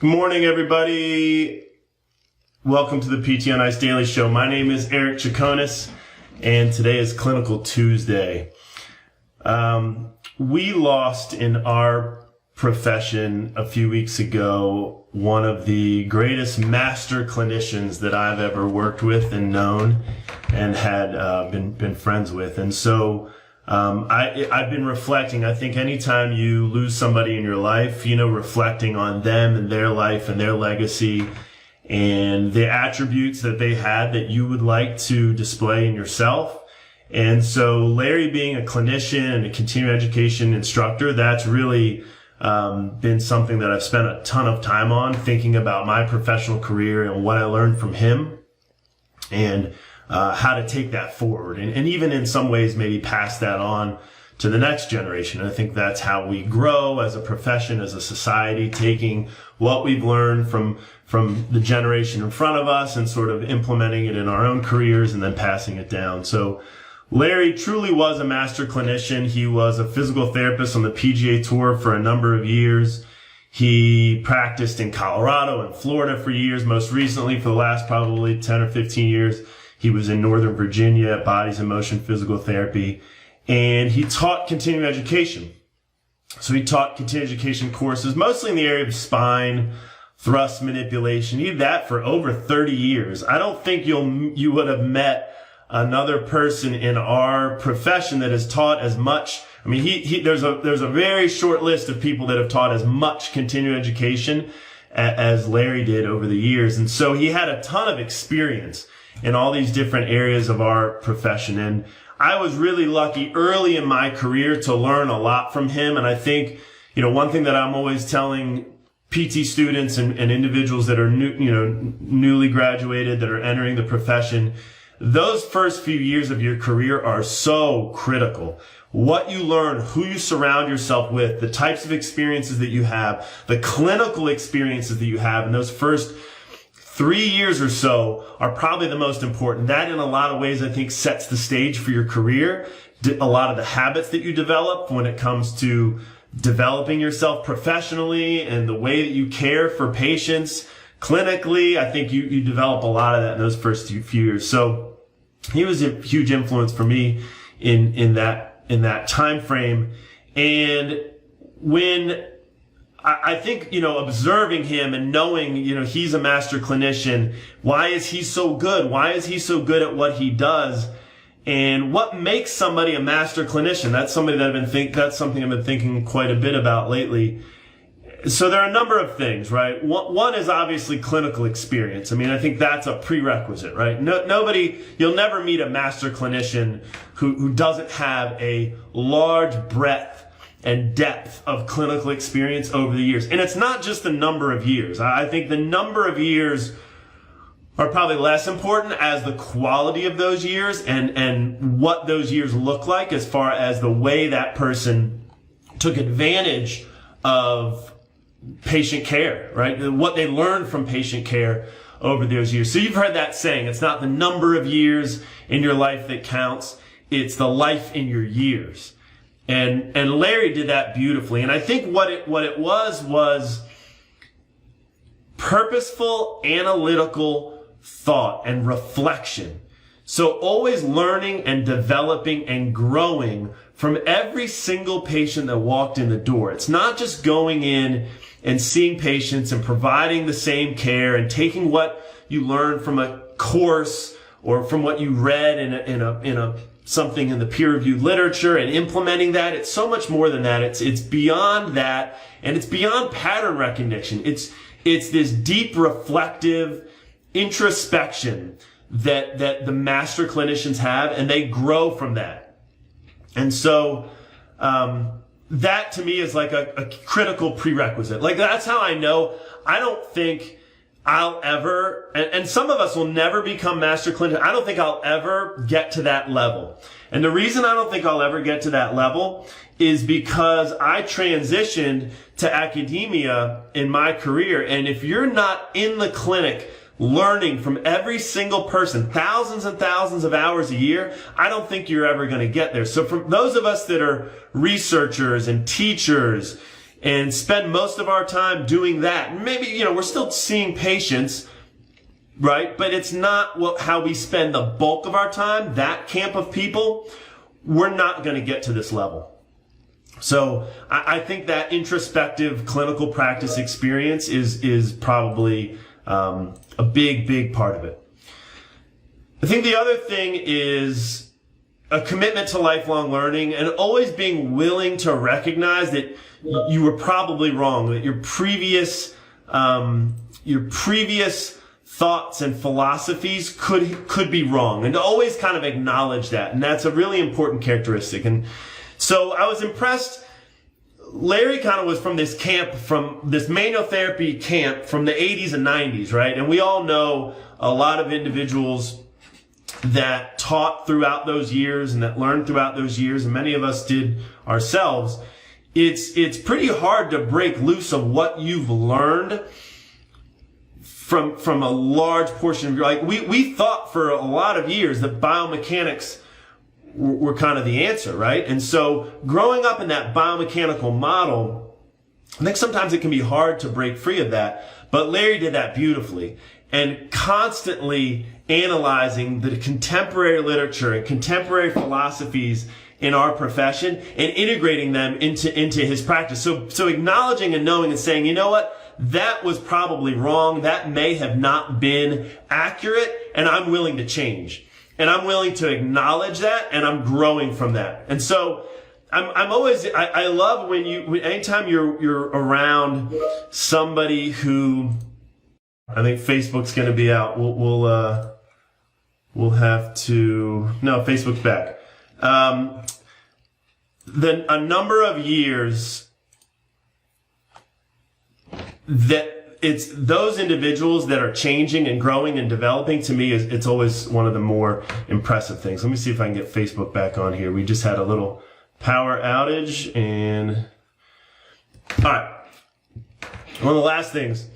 Good morning, everybody. Welcome to the PT on Ice Daily Show. My name is Eric Chaconis, and today is Clinical Tuesday. We lost in our profession a few weeks ago one of the greatest master clinicians that I've ever worked with and known and had been friends with. And so I've been reflecting. I think anytime you lose somebody in your life, reflecting on them and their life and their legacy and the attributes that they had that you would like to display in yourself. And so Larry, being a clinician and a continuing education instructor, that's really been something that I've spent a ton of time on, thinking about my professional career and what I learned from him and how to take that forward, and even in some ways maybe pass that on to the next generation. And I think that's how we grow as a profession, as a society, taking what we've learned from the generation in front of us and sort of implementing it in our own careers and then passing it down. So Larry truly was a master clinician. He was a physical therapist on the PGA Tour for a number of years. He practiced in Colorado and Florida for years. Most recently, for the last probably 10 or 15 years, he was in Northern Virginia at Bodies in Motion Physical Therapy, and he taught continuing education. So he taught continuing education courses, mostly in the area of spine, thrust manipulation. He did that for over 30 years. I don't think you would have met another person in our profession that has taught as much. I mean, there's a very short list of people that have taught as much continuing education as Larry did over the years. And so he had a ton of experience in all these different areas of our profession. And I was really lucky early in my career to learn a lot from him. And I think, one thing that I'm always telling PT students and individuals that are newly graduated, that are entering the profession, those first few years of your career are so critical. What you learn, who you surround yourself with, the types of experiences that you have, the clinical experiences that you have in those first 3 years or so are probably the most important. That, in a lot of ways, I think sets the stage for your career. A lot of the habits that you develop when it comes to developing yourself professionally and the way that you care for patients clinically, I think you develop a lot of that in those first few years. So he was a huge influence for me in that time frame. And when I think, observing him and knowing, he's a master clinician. Why is he so good? Why is he so good at what he does? And what makes somebody a master clinician? That's something I've been thinking quite a bit about lately. So there are a number of things, right? One is obviously clinical experience. I mean, I think that's a prerequisite, right? You'll never meet a master clinician who doesn't have a large breadth and depth of clinical experience over the years. And it's not just the number of years. I think the number of years are probably less important as the quality of those years and what those years look like as far as the way that person took advantage of patient care, right? What they learned from patient care over those years. So you've heard that saying, it's not the number of years in your life that counts, it's the life in your years. And Larry did that beautifully. And I think what it was purposeful, analytical thought and reflection. So always learning and developing and growing from every single patient that walked in the door. It's not just going in and seeing patients and providing the same care and taking what you learned from a course or from what you read in a something in the peer-reviewed literature and implementing that. It's so much more than that. It's beyond that, and it's beyond pattern recognition. It's this deep reflective introspection that the master clinicians have, and they grow from that. And so that to me is like a critical prerequisite. Like, that's how I know. I don't think I'll ever, and some of us will never become master clinicians. I don't think I'll ever get to that level. And the reason I don't think I'll ever get to that level is because I transitioned to academia in my career. And if you're not in the clinic learning from every single person, thousands and thousands of hours a year, I don't think you're ever going to get there. So for those of us that are researchers and teachers and spend most of our time doing that. Maybe, we're still seeing patients, right? But it's not how we spend the bulk of our time, that camp of people. We're not going to get to this level. So I think that introspective clinical practice experience is probably a big part of it. I think the other thing is a commitment to lifelong learning and always being willing to recognize that you were probably wrong, that your previous thoughts and philosophies could be wrong, and to always kind of acknowledge that. And that's a really important characteristic. And so I was impressed. Larry kind of was from this camp, from this manual therapy camp from the 80s and 90s, right? And we all know a lot of individuals that taught throughout those years and that learned throughout those years, and many of us did ourselves. It's pretty hard to break loose of what you've learned from a large portion of your, like we thought for a lot of years that biomechanics were kind of the answer, right? And so growing up in that biomechanical model, I think sometimes it can be hard to break free of that, but Larry did that beautifully, and constantly analyzing the contemporary literature and contemporary philosophies in our profession and integrating them into his practice. So acknowledging and knowing and saying, you know what? That was probably wrong. That may have not been accurate, and I'm willing to change. And I'm willing to acknowledge that, and I'm growing from that. And so I'm always, I love anytime you're around somebody who, I think Facebook's going to be out. We'll have to, no, Facebook's back. Then a number of years that it's those individuals that are changing and growing and developing, to me, it's always one of the more impressive things. Let me see if I can get Facebook back on here. We just had a little power outage, and all right. One of the last things,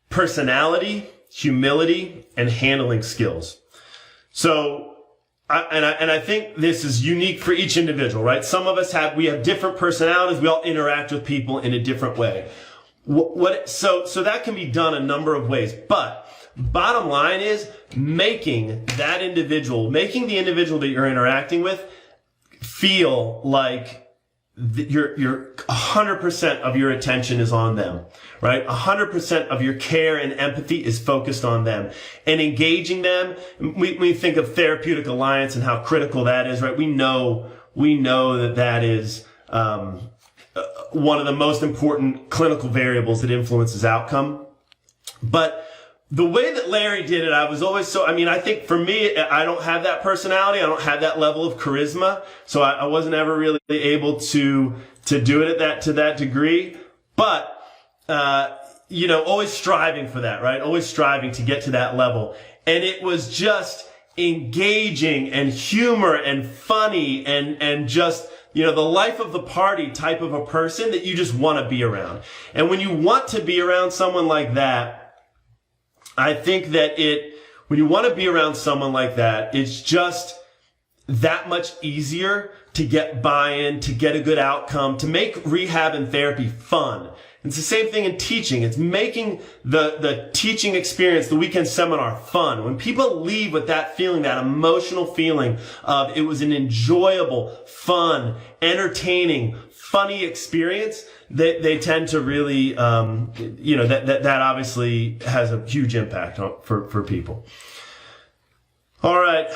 personality, humility, and handling skills. So, I think this is unique for each individual, right? Some of us we have different personalities. We all interact with people in a different way. So that can be done a number of ways, but bottom line is making the individual that you're interacting with feel like your 100% of your attention is on them, right? 100% of your care and empathy is focused on them, and engaging them. We think of therapeutic alliance and how critical that is, right? We know that is, one of the most important clinical variables that influences outcome. But the way that Larry did it, I was always I think for me, I don't have that personality. I don't have that level of charisma. So I wasn't ever really able to do it to that degree. But, always striving for that, right? Always striving to get to that level. And it was just engaging and humor and funny and just, the life of the party type of a person that you just want to be around. And when you want to be around someone like that, I think that when you want to be around someone like that, it's just that much easier to get buy-in, to get a good outcome, to make rehab and therapy fun. It's the same thing in teaching. It's making the teaching experience, the weekend seminar, fun. When people leave with that feeling, that emotional feeling of it was an enjoyable, fun, entertaining, funny experience, they tend to really, that obviously has a huge impact for people. All right.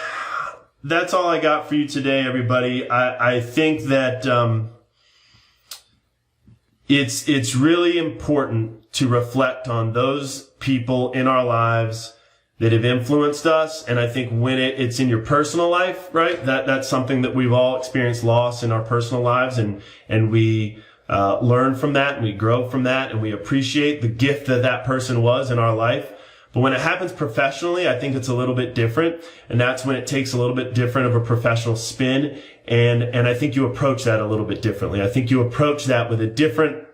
That's all I got for you today, everybody. I think that, it's really important to reflect on those people in our lives that have influenced us. And I think when it's in your personal life, right? That's something that we've all experienced loss in our personal lives, and we learn from that, and we grow from that, and we appreciate the gift that person was in our life. But when it happens professionally, I think it's a little bit different, and that's when it takes a little bit different of a professional spin. And I think you approach that a little bit differently. I think you approach that with a different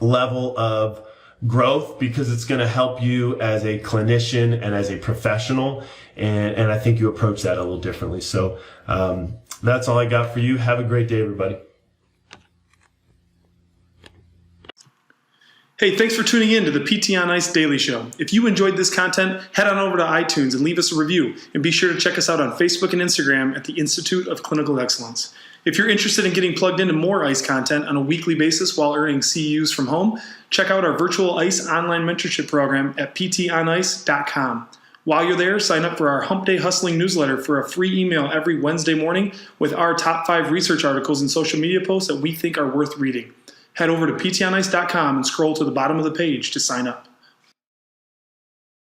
level of growth, because it's going to help you as a clinician and as a professional. And I think you approach that a little differently. So, that's all I got for you. Have a great day, everybody. Hey, thanks for tuning in to the PT on Ice Daily Show. If you enjoyed this content, head on over to iTunes and leave us a review. And be sure to check us out on Facebook and Instagram at the Institute of Clinical Excellence. If you're interested in getting plugged into more ICE content on a weekly basis while earning CEUs from home, check out our virtual ICE online mentorship program at ptonice.com. While you're there, sign up for our Hump Day Hustling newsletter for a free email every Wednesday morning with our top 5 research articles and social media posts that we think are worth reading. Head over to ptonice.com and scroll to the bottom of the page to sign up.